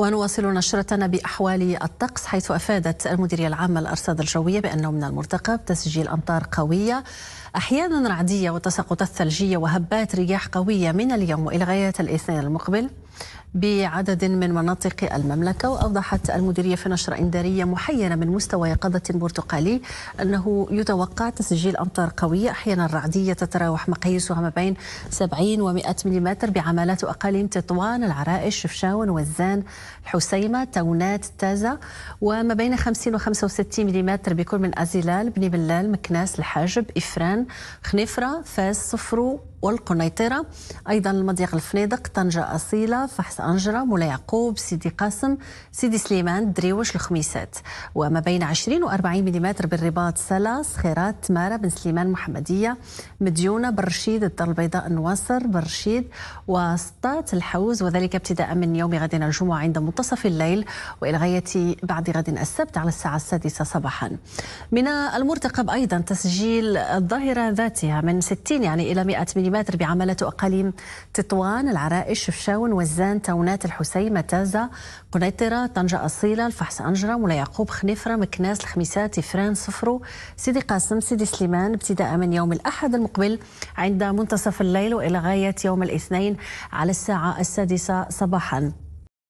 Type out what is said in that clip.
ونواصل نشرتنا بأحوال الطقس، حيث أفادت المديرية العامة للأرصاد الجوية بأنه من المرتقب تسجيل أمطار قوية أحيانا رعدية وتساقطات ثلجية وهبات رياح قوية من اليوم إلى غاية الاثنين المقبل بعدد من مناطق المملكة. وأوضحت المديرية في نشرة إنذارية محينة من مستوى يقظة برتقالي أنه يتوقع تسجيل أمطار قوية أحيانا رعدية تتراوح مقاييسها ما بين 70 و100 ملم بعمالات وأقاليم تطوان، العرائش، شفشاون، وزان، الحسيمة، تونات، تازة، وما بين 50 و65 ملم بكل من أزلال، بني بلال، مكناس، الحاجب، إفران، خنيفرة، فاس، صفرو والقنيطرة، أيضا المضيق الفنيدق، طنجة أصيلة، فحص أنجرة، مولاي يعقوب، سيدي قاسم، سيدي سليمان، دريوش، الخميسات، وما بين 20 و40 ملم بالرباط، سلا، صخيرات، تمارة، بن سليمان، محمدية، مديونة، بالرشيد، الدار البيضاء، النواصر، بالرشيد، وسطات، الحوز، وذلك ابتداء من يوم غد الجمعة عند منتصف الليل وإلى غاية بعد غد السبت على الساعة 6 صباحا. من المرتقب أيضا تسجيل الظاهرة ذاتها من 60 إلى 100 ملم بعمالة أقاليم تطوان، العرائش، شفشاون، وزان، تونات، الحسيمة، تازة، قنيطرة، طنجة أصيلة، الفحص أنجرة، مولاي يعقوب، خنيفرة، مكناس، الخميسات، إفران، صفرو، سيدي قاسم، سيدي سليمان، ابتداء من يوم الأحد المقبل عند منتصف الليل وإلى غاية يوم الاثنين على الساعة 6 صباحا.